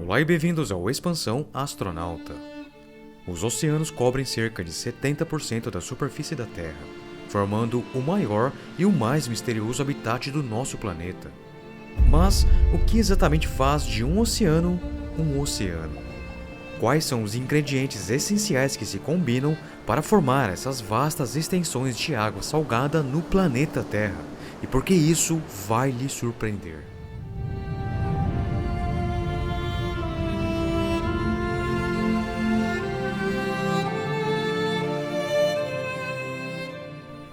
Olá e bem-vindos ao Expansão Astronauta. Os oceanos cobrem cerca de 70% da superfície da Terra, formando o maior e o mais misterioso habitat do nosso planeta. Mas o que exatamente faz de um oceano um oceano? Quais são os ingredientes essenciais que se combinam para formar essas vastas extensões de água salgada no planeta Terra? E por que isso vai lhe surpreender?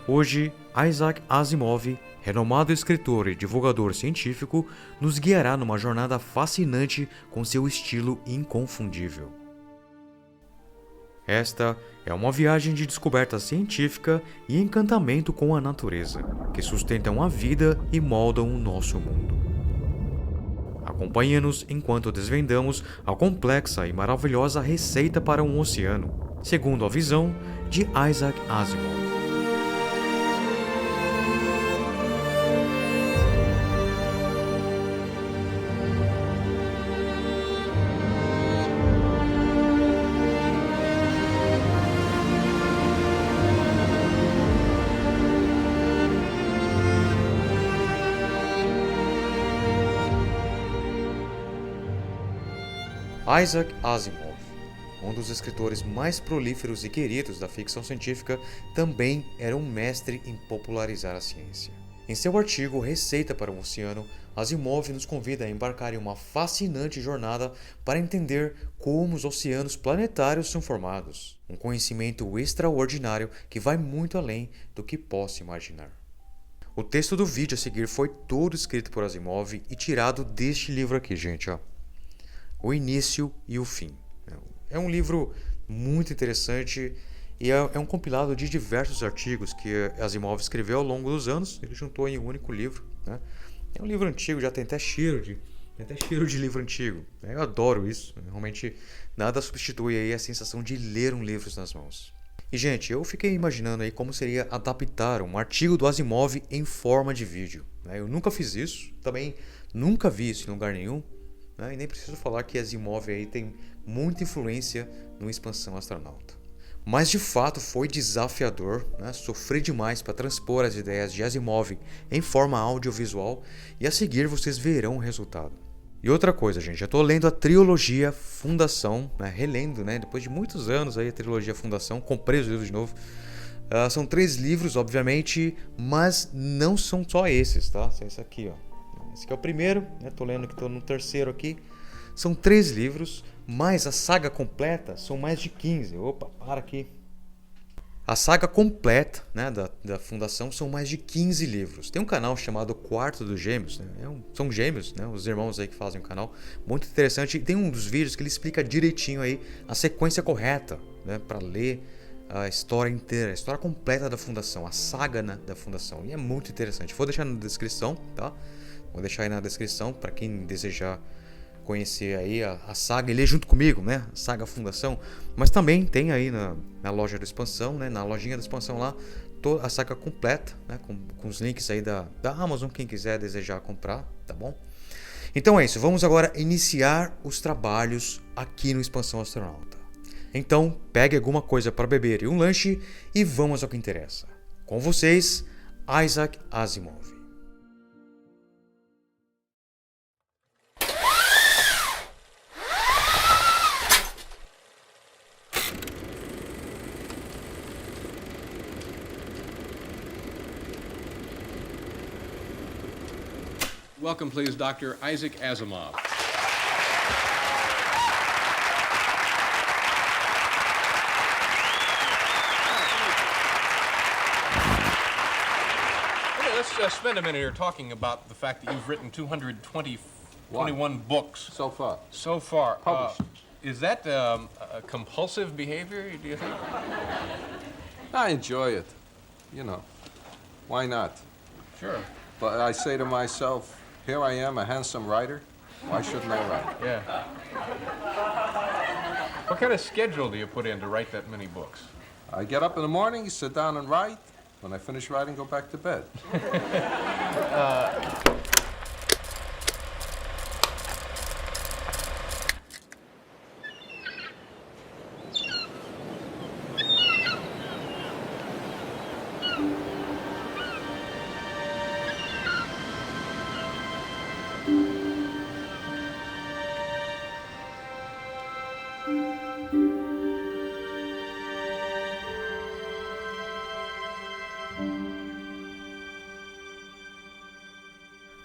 Hoje, Isaac Asimov, renomado escritor e divulgador científico, nos guiará numa jornada fascinante com seu estilo inconfundível. Esta é uma viagem de descoberta científica e encantamento com a natureza, que sustentam a vida e moldam o nosso mundo. Acompanhe-nos enquanto desvendamos a complexa e maravilhosa receita para um oceano, segundo a visão de Isaac Asimov. Isaac Asimov, um dos escritores mais prolíferos e queridos da ficção científica, também era um mestre em popularizar a ciência. Em seu artigo Receita para um Oceano, Asimov nos convida a embarcar em uma fascinante jornada para entender como os oceanos planetários são formados, um conhecimento extraordinário que vai muito além do que possa imaginar. O texto do vídeo a seguir foi todo escrito por Asimov e tirado deste livro aqui, gente, ó. O Início e o Fim. É um livro muito interessante e é um compilado de diversos artigos que Asimov escreveu ao longo dos anos. Ele juntou em um único livro, né? É um livro antigo, já tem até cheiro de livro antigo. Eu adoro isso. Realmente nada substitui aí a sensação de ler um livro nas mãos. E, gente, eu fiquei imaginando aí como seria adaptar um artigo do Asimov em forma de vídeo. Eu nunca fiz isso, também nunca vi isso em lugar nenhum. E nem preciso falar que Asimov aí tem muita influência no Expansão Astronauta. Mas de fato foi desafiador, sofri demais para transpor as ideias de Asimov em forma audiovisual e a seguir vocês verão o resultado. E outra coisa, gente, já estou lendo a trilogia Fundação, relendo, depois de muitos anos aí a trilogia Fundação, comprei os livros de novo. São 3 livros, obviamente, mas não são só esses, tá? Esse aqui, ó. Esse aqui é o primeiro, estou lendo que estou no terceiro aqui. São 3 livros, mas a saga completa são mais de 15. Opa, para aqui. A saga completa da Fundação são mais de 15 livros. Tem um canal chamado Quarto dos Gêmeos. São gêmeos, os irmãos aí que fazem o canal. Muito interessante. E tem um dos vídeos que ele explica direitinho aí a sequência correta para ler a história inteira, a história completa da Fundação, a saga da Fundação. E é muito interessante. Vou deixar na descrição, tá? Vou deixar aí na descrição para quem desejar conhecer aí a saga e ler junto comigo, a saga Fundação. Mas também tem aí na loja do Expansão, na lojinha da Expansão lá, toda a saga completa, com os links aí da Amazon, quem quiser desejar comprar, tá bom? Então é isso, vamos agora iniciar os trabalhos aqui no Expansão Astronauta. Então pegue alguma coisa para beber e um lanche e vamos ao que interessa. Com vocês, Isaac Asimov. Welcome, please, Dr. Isaac Asimov. Okay, let's spend a minute here talking about the fact that you've written 221 books. So far. So far. Published. Is that a compulsive behavior, do you think? I enjoy it. Why not? Sure. But I say to myself, here I am, a handsome writer. Why shouldn't I write? Yeah. What kind of schedule do you put in to write that many books? I get up in the morning, sit down and write. When I finish writing, go back to bed.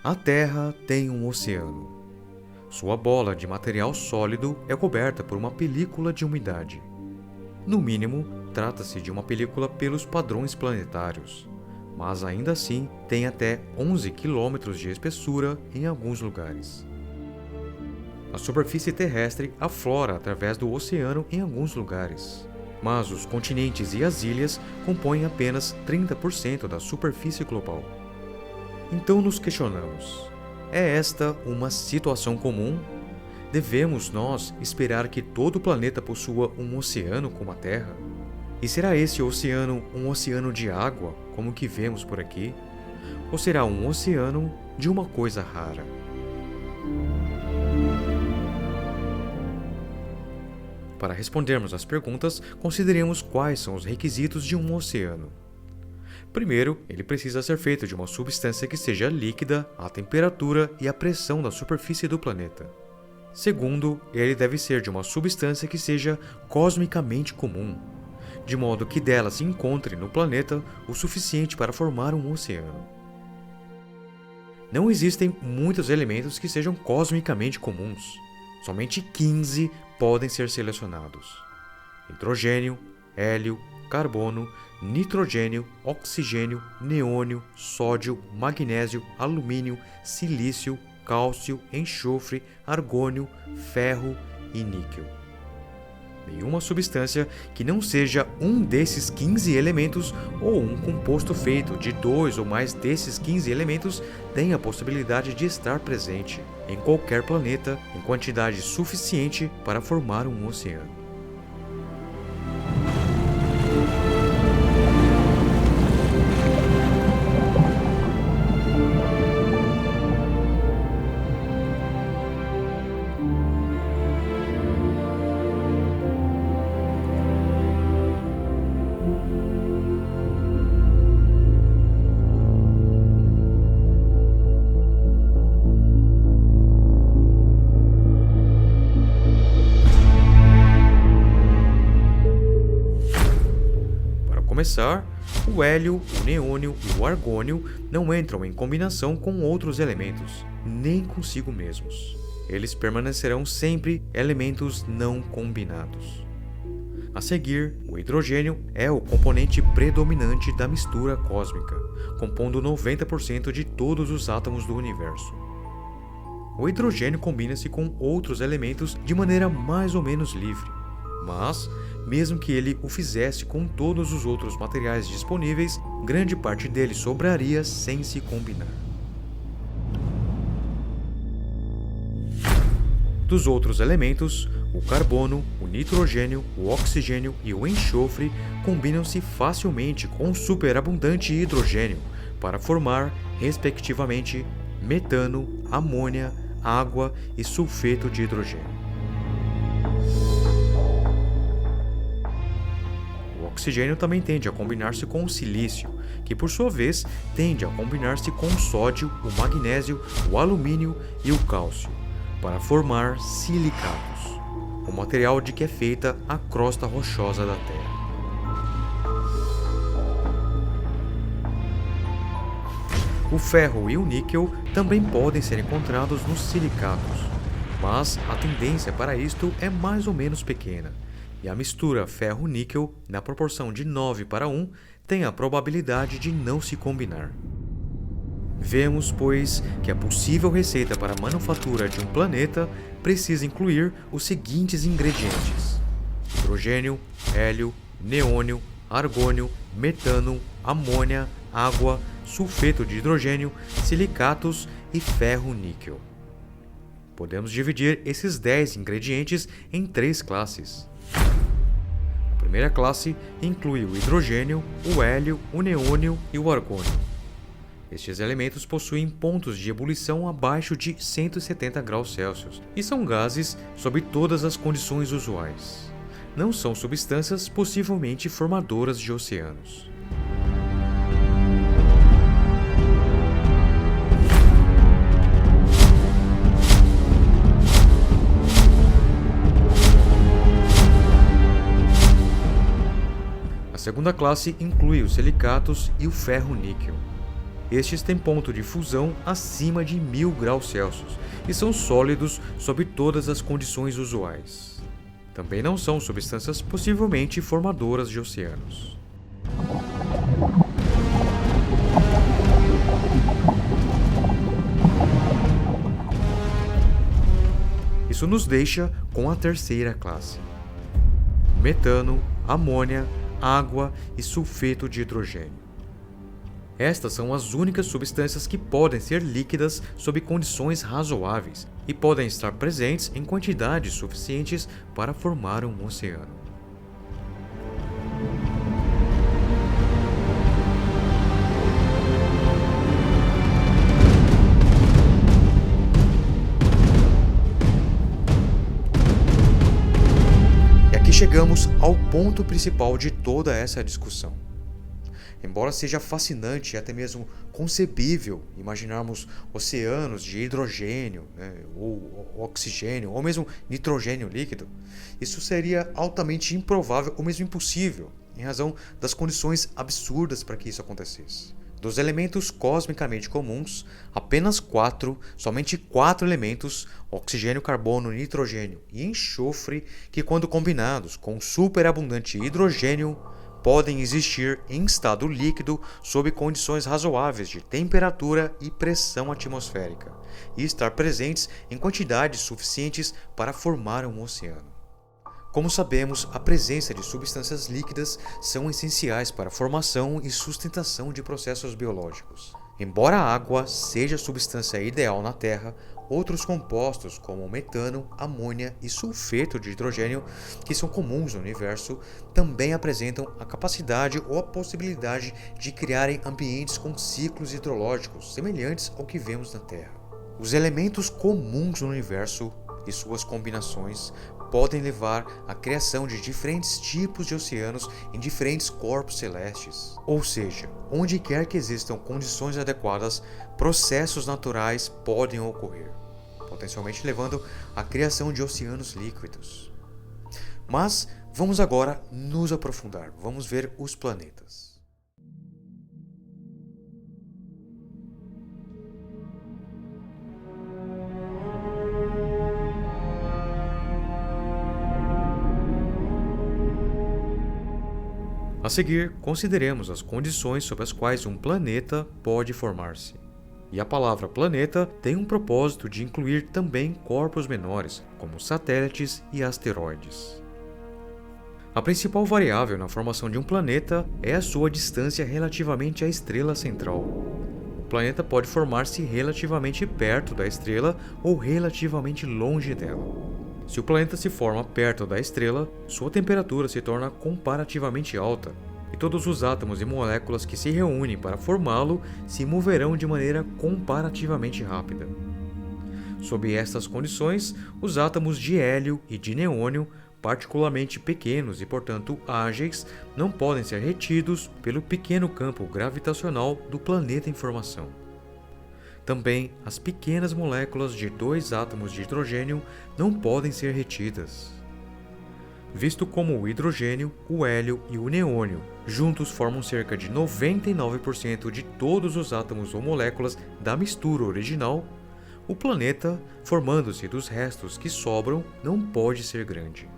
A Terra tem um oceano. Sua bola de material sólido é coberta por uma película de umidade. No mínimo, trata-se de uma película pelos padrões planetários, mas ainda assim tem até 11 quilômetros de espessura em alguns lugares. A superfície terrestre aflora através do oceano em alguns lugares, mas os continentes e as ilhas compõem apenas 30% da superfície global. Então nos questionamos: é esta uma situação comum? Devemos nós esperar que todo o planeta possua um oceano como a Terra? E será esse oceano um oceano de água, como o que vemos por aqui? Ou será um oceano de uma coisa rara? Para respondermos às perguntas, consideremos quais são os requisitos de um oceano. Primeiro, ele precisa ser feito de uma substância que seja líquida à temperatura e à pressão da superfície do planeta. Segundo, ele deve ser de uma substância que seja cosmicamente comum, de modo que dela se encontre no planeta o suficiente para formar um oceano. Não existem muitos elementos que sejam cosmicamente comuns. Somente 15 podem ser selecionados: hidrogênio, hélio, carbono, nitrogênio, oxigênio, neônio, sódio, magnésio, alumínio, silício, cálcio, enxofre, argônio, ferro e níquel. Nenhuma substância que não seja um desses 15 elementos ou um composto feito de 2 ou mais desses 15 elementos tem a possibilidade de estar presente em qualquer planeta em quantidade suficiente para formar um oceano. Começar, o hélio, o neônio e o argônio não entram em combinação com outros elementos, nem consigo mesmos. Eles permanecerão sempre elementos não combinados. A seguir, o hidrogênio é o componente predominante da mistura cósmica, compondo 90% de todos os átomos do universo. O hidrogênio combina-se com outros elementos de maneira mais ou menos livre, mas mesmo que ele o fizesse com todos os outros materiais disponíveis, grande parte dele sobraria sem se combinar. Dos outros elementos, o carbono, o nitrogênio, o oxigênio e o enxofre combinam-se facilmente com o superabundante hidrogênio para formar, respectivamente, metano, amônia, água e sulfeto de hidrogênio. O oxigênio também tende a combinar-se com o silício, que por sua vez tende a combinar-se com o sódio, o magnésio, o alumínio e o cálcio, para formar silicatos, o material de que é feita a crosta rochosa da Terra. O ferro e o níquel também podem ser encontrados nos silicatos, mas a tendência para isto é mais ou menos pequena, e a mistura ferro-níquel, na proporção de 9:1, tem a probabilidade de não se combinar. Vemos, pois, que a possível receita para a manufatura de um planeta precisa incluir os seguintes ingredientes: hidrogênio, hélio, neônio, argônio, metano, amônia, água, sulfeto de hidrogênio, silicatos e ferro-níquel. Podemos dividir esses 10 ingredientes em 3 classes. A primeira classe inclui o hidrogênio, o hélio, o neônio e o argônio. Estes elementos possuem pontos de ebulição abaixo de 170 graus Celsius e são gases sob todas as condições usuais. Não são substâncias possivelmente formadoras de oceanos. A segunda classe inclui os silicatos e o ferro-níquel. estes têm ponto de fusão acima de 1000 graus Celsius e são sólidos sob todas as condições usuais. Também não são substâncias possivelmente formadoras de oceanos. Isso nos deixa com a terceira classe: metano, amônia, água e sulfeto de hidrogênio. Estas são as únicas substâncias que podem ser líquidas sob condições razoáveis e podem estar presentes em quantidades suficientes para formar um oceano. E aqui chegamos ao ponto principal de toda essa discussão. Embora seja fascinante e até mesmo concebível imaginarmos oceanos de hidrogênio, ou oxigênio, ou mesmo nitrogênio líquido, isso seria altamente improvável ou mesmo impossível, em razão das condições absurdas para que isso acontecesse. Dos elementos cosmicamente comuns, somente 4 elementos, oxigênio, carbono, nitrogênio e enxofre, que quando combinados com superabundante hidrogênio, podem existir em estado líquido sob condições razoáveis de temperatura e pressão atmosférica e estar presentes em quantidades suficientes para formar um oceano. Como sabemos, a presença de substâncias líquidas são essenciais para a formação e sustentação de processos biológicos. Embora a água seja a substância ideal na Terra, outros compostos como metano, amônia e sulfeto de hidrogênio, que são comuns no universo, também apresentam a capacidade ou a possibilidade de criarem ambientes com ciclos hidrológicos semelhantes ao que vemos na Terra. Os elementos comuns no universo e suas combinações podem levar à criação de diferentes tipos de oceanos em diferentes corpos celestes. Ou seja, onde quer que existam condições adequadas, processos naturais podem ocorrer, potencialmente levando à criação de oceanos líquidos. Mas vamos agora nos aprofundar, vamos ver os planetas. A seguir, consideremos as condições sob as quais um planeta pode formar-se. E a palavra planeta tem um propósito de incluir também corpos menores, como satélites e asteroides. A principal variável na formação de um planeta é a sua distância relativamente à estrela central. O planeta pode formar-se relativamente perto da estrela ou relativamente longe dela. Se o planeta se forma perto da estrela, sua temperatura se torna comparativamente alta, e todos os átomos e moléculas que se reúnem para formá-lo se moverão de maneira comparativamente rápida. Sob estas condições, os átomos de hélio e de neônio, particularmente pequenos e portanto ágeis, não podem ser retidos pelo pequeno campo gravitacional do planeta em formação. Também as pequenas moléculas de 2 átomos de hidrogênio não podem ser retidas. Visto como o hidrogênio, o hélio e o neônio juntos formam cerca de 99% de todos os átomos ou moléculas da mistura original, o planeta, formando-se dos restos que sobram, não pode ser grande.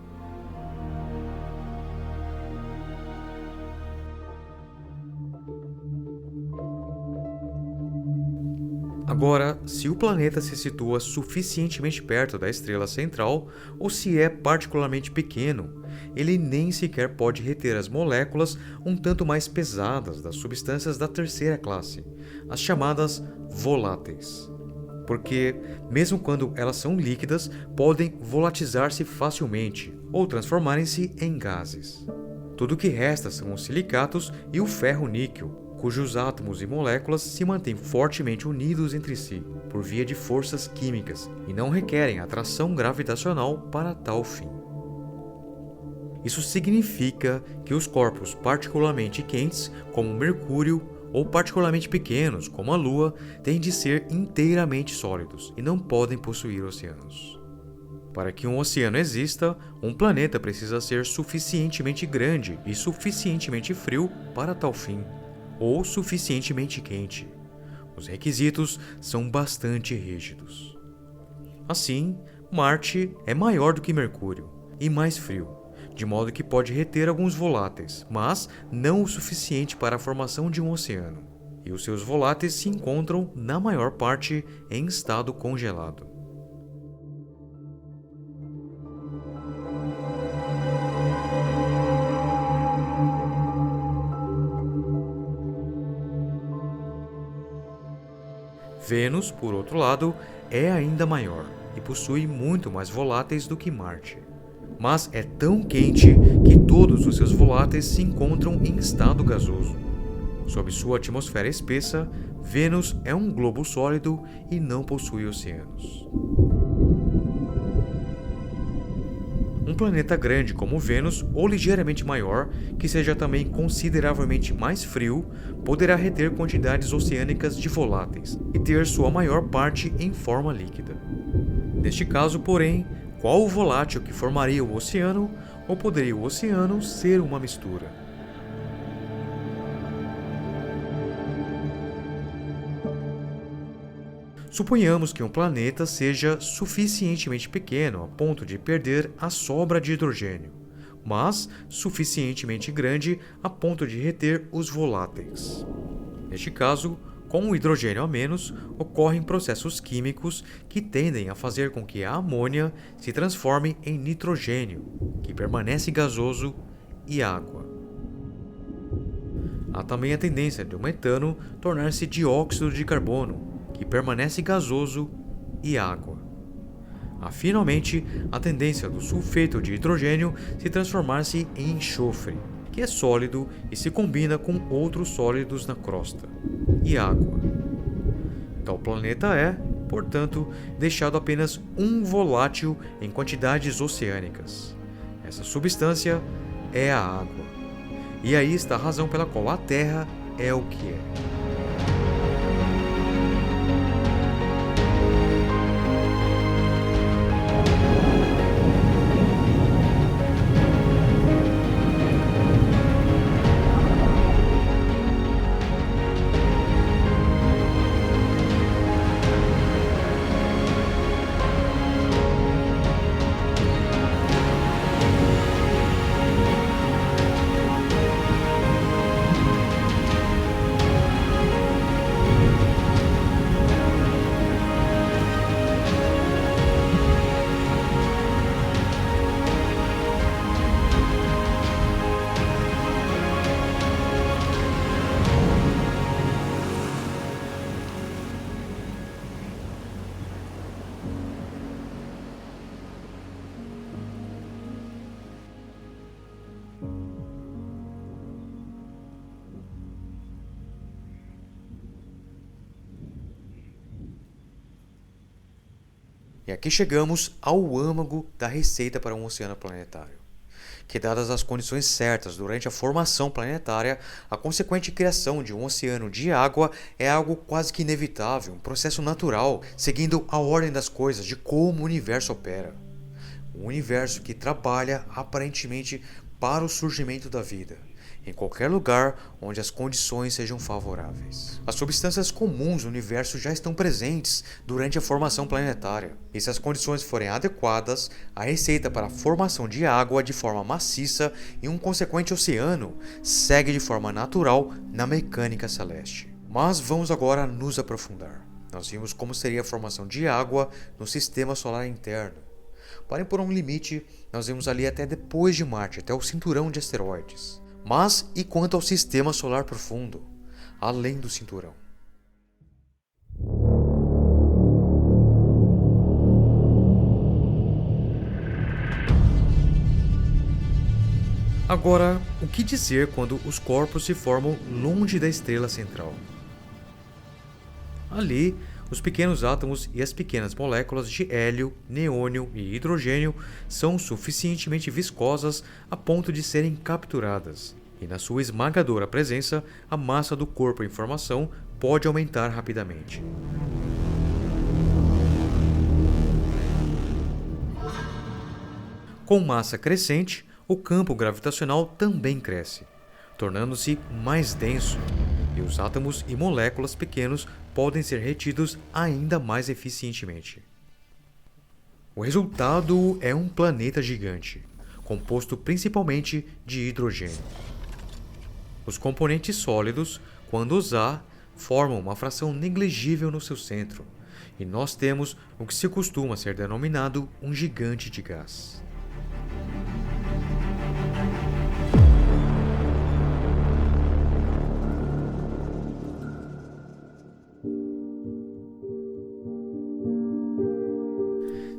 Agora, se o planeta se situa suficientemente perto da estrela central, ou se é particularmente pequeno, ele nem sequer pode reter as moléculas um tanto mais pesadas das substâncias da terceira classe, as chamadas voláteis. Porque, mesmo quando elas são líquidas, podem volatilizar-se facilmente ou transformarem-se em gases. Tudo o que resta são os silicatos e o ferro-níquel, cujos átomos e moléculas se mantêm fortemente unidos entre si por via de forças químicas e não requerem atração gravitacional para tal fim. Isso significa que os corpos particularmente quentes, como Mercúrio, ou particularmente pequenos, como a Lua, têm de ser inteiramente sólidos e não podem possuir oceanos. Para que um oceano exista, um planeta precisa ser suficientemente grande e suficientemente frio para tal fim, ou suficientemente quente. Os requisitos são bastante rígidos. Assim, Marte é maior do que Mercúrio e mais frio, de modo que pode reter alguns voláteis, mas não o suficiente para a formação de um oceano. E os seus voláteis se encontram, na maior parte, em estado congelado. Vênus, por outro lado, é ainda maior e possui muito mais voláteis do que Marte. Mas é tão quente que todos os seus voláteis se encontram em estado gasoso. Sob sua atmosfera espessa, Vênus é um globo sólido e não possui oceanos. Um planeta grande como Vênus, ou ligeiramente maior, que seja também consideravelmente mais frio, poderá reter quantidades oceânicas de voláteis e ter sua maior parte em forma líquida. Neste caso, porém, qual o volátil que formaria o oceano, ou poderia o oceano ser uma mistura? Suponhamos que um planeta seja suficientemente pequeno a ponto de perder a sobra de hidrogênio, mas suficientemente grande a ponto de reter os voláteis. Neste caso, com o hidrogênio a menos, ocorrem processos químicos que tendem a fazer com que a amônia se transforme em nitrogênio, que permanece gasoso, e água. Há também a tendência do metano tornar-se dióxido de carbono, que permanece gasoso, e água. Há finalmente a tendência do sulfeto de hidrogênio se transformar-se em enxofre, que é sólido e se combina com outros sólidos na crosta, e água. Tal planeta é, portanto, deixado apenas um volátil em quantidades oceânicas. Essa substância é a água. E aí está a razão pela qual a Terra é o que é. E aqui chegamos ao âmago da receita para um oceano planetário, que, dadas as condições certas durante a formação planetária, a consequente criação de um oceano de água é algo quase que inevitável, um processo natural, seguindo a ordem das coisas de como o universo opera. Um universo que trabalha aparentemente para o surgimento da vida, em qualquer lugar onde as condições sejam favoráveis. As substâncias comuns no universo já estão presentes durante a formação planetária, e se as condições forem adequadas, a receita para a formação de água de forma maciça e um consequente oceano segue de forma natural na mecânica celeste. Mas vamos agora nos aprofundar. Nós vimos como seria a formação de água no sistema solar interno. Para impor um limite, nós vimos ali até depois de Marte, até o cinturão de asteroides. Mas e quanto ao sistema solar profundo, além do cinturão? Agora, o que dizer quando os corpos se formam longe da estrela central? Ali, os pequenos átomos e as pequenas moléculas de hélio, neônio e hidrogênio são suficientemente viscosas a ponto de serem capturadas, e na sua esmagadora presença, a massa do corpo em formação pode aumentar rapidamente. Com massa crescente, o campo gravitacional também cresce, tornando-se mais denso, e os átomos e moléculas pequenos podem ser retidos ainda mais eficientemente. O resultado é um planeta gigante, composto principalmente de hidrogênio. Os componentes sólidos, quando os há, formam uma fração negligível no seu centro, e nós temos o que se costuma ser denominado um gigante de gás.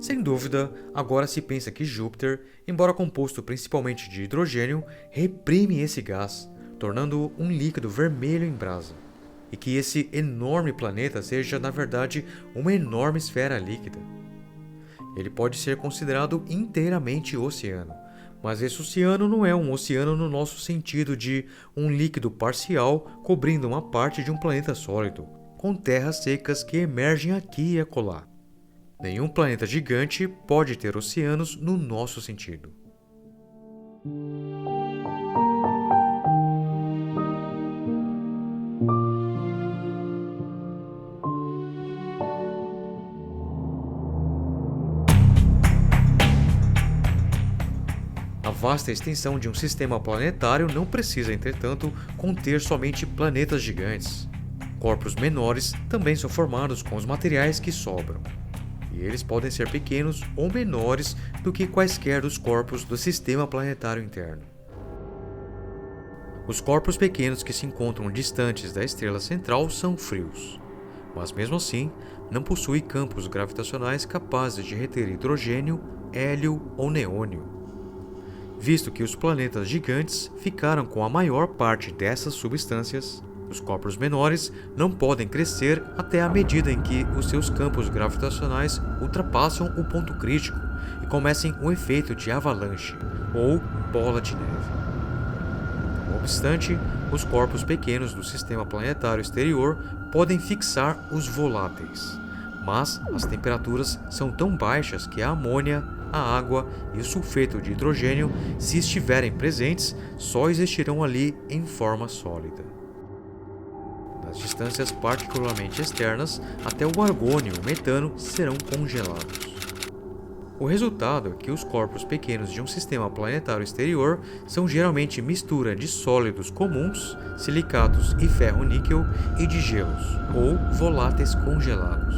Sem dúvida, agora se pensa que Júpiter, embora composto principalmente de hidrogênio, reprime esse gás, tornando-o um líquido vermelho em brasa, e que esse enorme planeta seja, na verdade, uma enorme esfera líquida. Ele pode ser considerado inteiramente oceano, mas esse oceano não é um oceano no nosso sentido de um líquido parcial cobrindo uma parte de um planeta sólido, com terras secas que emergem aqui e acolá. Nenhum planeta gigante pode ter oceanos no nosso sentido. A vasta extensão de um sistema planetário não precisa, entretanto, conter somente planetas gigantes. Corpos menores também são formados com os materiais que sobram, e eles podem ser pequenos ou menores do que quaisquer dos corpos do sistema planetário interno. Os corpos pequenos que se encontram distantes da estrela central são frios, mas mesmo assim não possuem campos gravitacionais capazes de reter hidrogênio, hélio ou neônio, visto que os planetas gigantes ficaram com a maior parte dessas substâncias. Os corpos menores não podem crescer até a medida em que os seus campos gravitacionais ultrapassam o ponto crítico e comecem o efeito de avalanche ou bola de neve. Não obstante, os corpos pequenos do sistema planetário exterior podem fixar os voláteis, mas as temperaturas são tão baixas que a amônia, a água e o sulfeto de hidrogênio, se estiverem presentes, só existirão ali em forma sólida. Nas distâncias particularmente externas, até o argônio e o metano serão congelados. O resultado é que os corpos pequenos de um sistema planetário exterior são geralmente mistura de sólidos comuns, silicatos e ferro-níquel, e de gelos, ou voláteis congelados.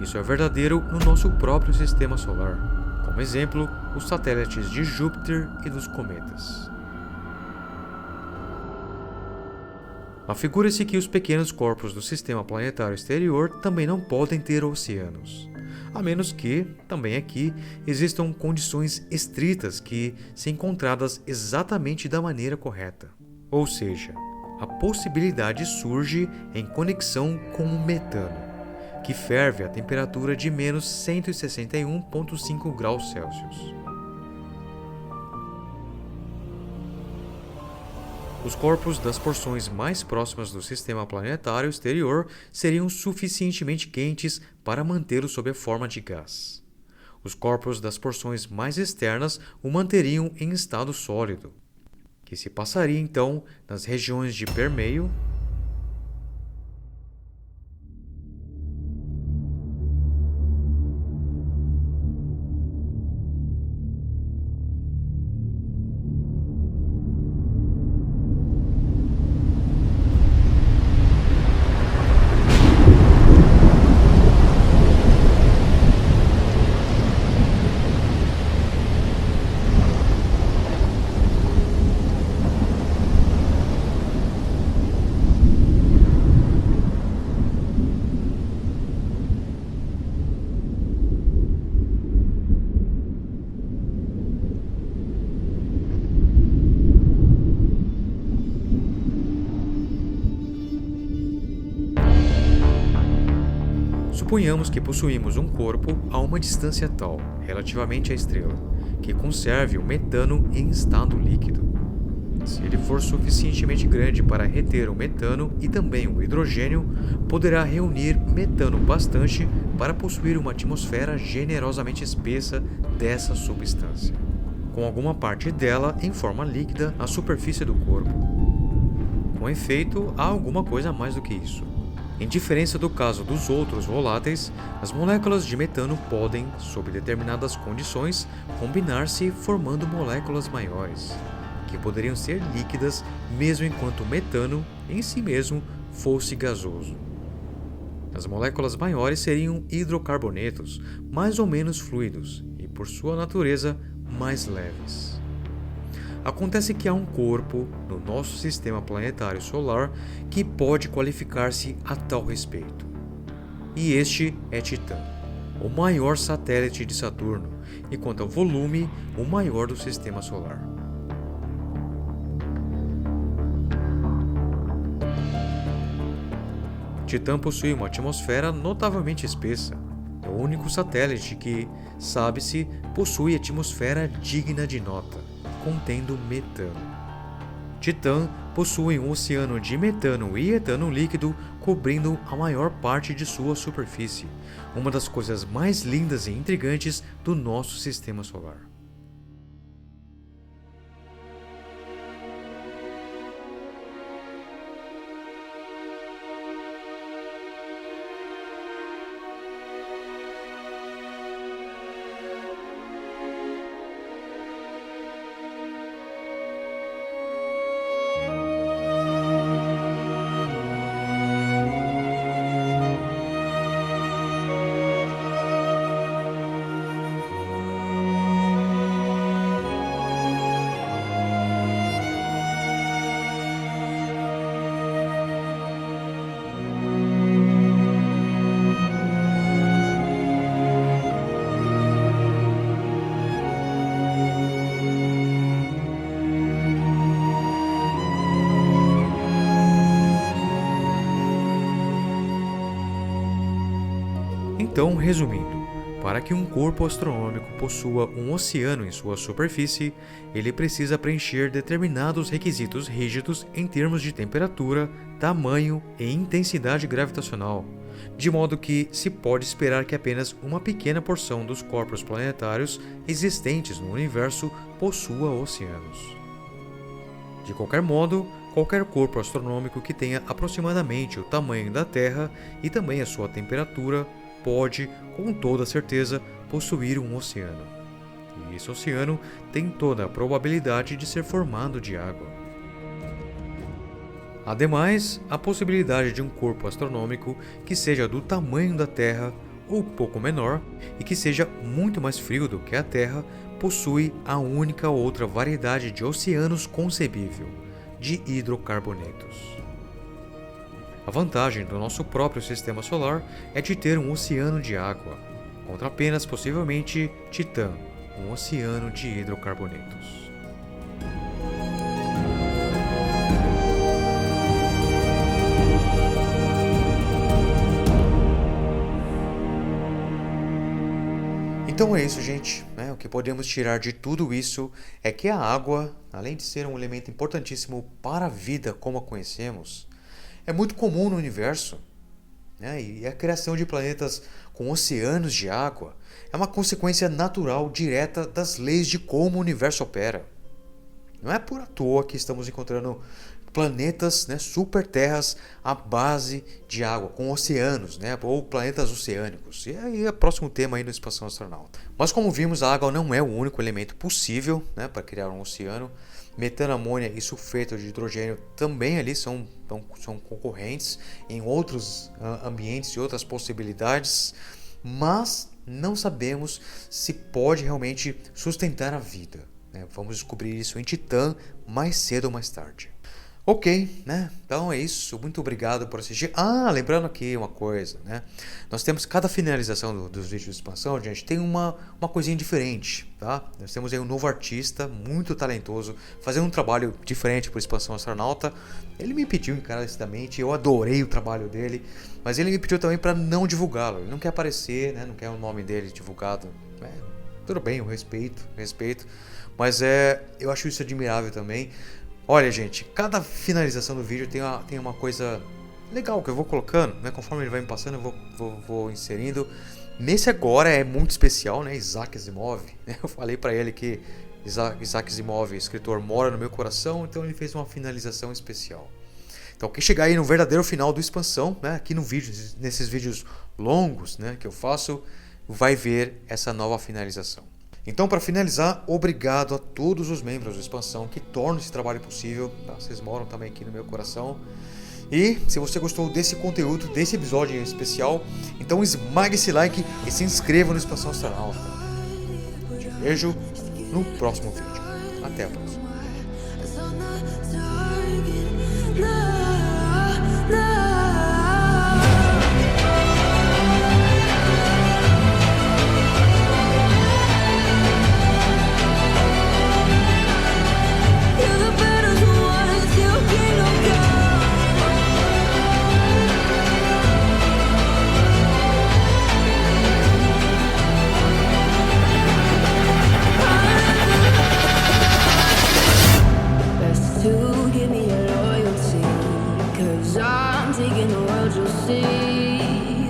Isso é verdadeiro no nosso próprio sistema solar, como exemplo, os satélites de Júpiter e dos cometas. Afigura-se que os pequenos corpos do sistema planetário exterior também não podem ter oceanos, a menos que, também aqui, existam condições estritas que são encontradas exatamente da maneira correta. Ou seja, a possibilidade surge em conexão com o metano, que ferve a temperatura de menos 161,5 graus Celsius. Os corpos das porções mais próximas do sistema planetário exterior seriam suficientemente quentes para mantê-lo sob a forma de gás. Os corpos das porções mais externas o manteriam em estado sólido, que se passaria então nas regiões de permeio, Suponhamos que possuímos um corpo a uma distância tal, relativamente à estrela, que conserve o metano em estado líquido. Se ele for suficientemente grande para reter o metano e também o hidrogênio, poderá reunir metano bastante para possuir uma atmosfera generosamente espessa dessa substância, com alguma parte dela em forma líquida na superfície do corpo. Com Com efeito, há alguma coisa a mais do que isso. Em diferença do caso dos outros voláteis, as moléculas de metano podem, sob determinadas condições, combinar-se formando moléculas maiores, que poderiam ser líquidas mesmo enquanto o metano, em si mesmo, fosse gasoso. As moléculas maiores seriam hidrocarbonetos, mais ou menos fluidos e, por sua natureza, mais leves. Acontece que há um corpo no nosso sistema planetário solar que pode qualificar-se a tal respeito. E este é Titã, o maior satélite de Saturno e, quanto ao volume, o maior do sistema solar. Titã possui uma atmosfera notavelmente espessa. É o único satélite que, sabe-se, possui atmosfera digna de nota, contendo metano. Titã possui um oceano de metano e etano líquido cobrindo a maior parte de sua superfície, uma das coisas mais lindas e intrigantes do nosso sistema solar. Então, resumindo, para que um corpo astronômico possua um oceano em sua superfície, ele precisa preencher determinados requisitos rígidos em termos de temperatura, tamanho e intensidade gravitacional, de modo que se pode esperar que apenas uma pequena porção dos corpos planetários existentes no universo possua oceanos. De qualquer modo, qualquer corpo astronômico que tenha aproximadamente o tamanho da Terra e também a sua temperatura pode, com toda certeza, possuir um oceano. E esse oceano tem toda a probabilidade de ser formado de água. Ademais, a possibilidade de um corpo astronômico que seja do tamanho da Terra ou pouco menor e que seja muito mais frio do que a Terra possui a única outra variedade de oceanos concebível, de hidrocarbonetos. A vantagem do nosso próprio sistema solar é de ter um oceano de água, contra apenas possivelmente Titã, um oceano de hidrocarbonetos. Então é isso, gente. O que podemos tirar de tudo isso é que a água, além de ser um elemento importantíssimo para a vida como a conhecemos, é muito comum no universo, e a criação de planetas com oceanos de água é uma consequência natural direta das leis de como o universo opera. Não é por à toa que estamos encontrando planetas, super terras à base de água, com oceanos, ou planetas oceânicos. E aí é o próximo tema aí no Expansão Astronauta. Mas como vimos, a água não é o único elemento possível para criar um oceano. Metano, amônia e sulfeto de hidrogênio também ali são concorrentes em outros ambientes e outras possibilidades, mas não sabemos se pode realmente sustentar a vida. Vamos descobrir isso em Titã mais cedo ou mais tarde. Ok, Então é isso. Muito obrigado por assistir. Lembrando aqui uma coisa, Nós temos cada finalização dos vídeos de expansão, gente, tem uma coisinha diferente, tá? Nós temos aí um novo artista, muito talentoso, fazendo um trabalho diferente para o Expansão Astronauta. Ele me pediu encarecidamente, eu adorei o trabalho dele, mas ele me pediu também para não divulgá-lo. Ele não quer aparecer, não quer o nome dele divulgado. Tudo bem, eu respeito, mas eu acho isso admirável também. Olha, gente, cada finalização do vídeo tem uma coisa legal que eu vou colocando, conforme ele vai me passando, eu vou inserindo. Nesse agora é muito especial, Isaac Asimov. Eu falei para ele que Isaac Asimov, escritor, mora no meu coração, então ele fez uma finalização especial. Então quem chegar aí no verdadeiro final do Expansão, né, aqui no vídeo, nesses vídeos longos, né, que eu faço, vai ver essa nova finalização. Então, para finalizar, obrigado a todos os membros do Expansão que tornam esse trabalho possível. Tá? Vocês moram também aqui no meu coração. E se você gostou desse conteúdo, desse episódio em especial, então esmague esse like e se inscreva no Expansão Astronauta. Te vejo no próximo vídeo. Até a próxima.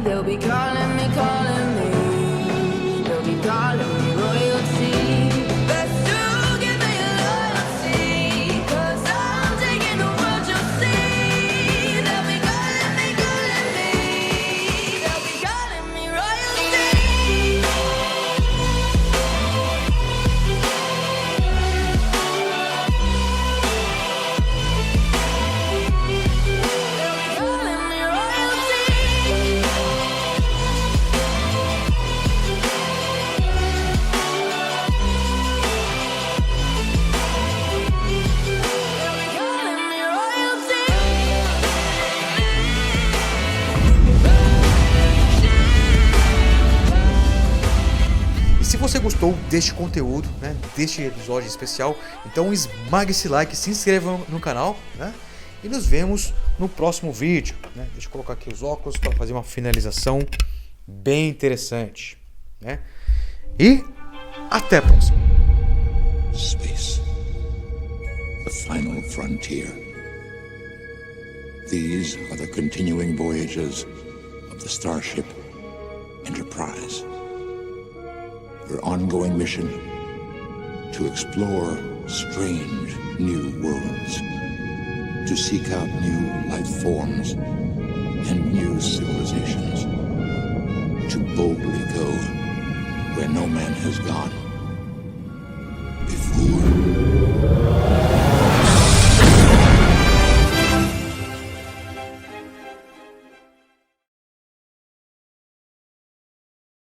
They'll be calling me, they'll be calling me royalty. Best to give me your loyalty, 'cause I'm taking the world, you'll see. They'll be calling me, they'll be calling me royalty. Se você gostou deste conteúdo, né, deste episódio especial, então esmague esse like, se inscreva no canal, né, e nos vemos no próximo vídeo. Né? Deixa eu colocar aqui os óculos para fazer uma finalização bem interessante. Né? E até a próxima. Space. The final frontier. These are the continuing voyages of the Starship Enterprise. Her ongoing mission to explore strange new worlds, to seek out new life forms and new civilizations, to boldly go where no man has gone.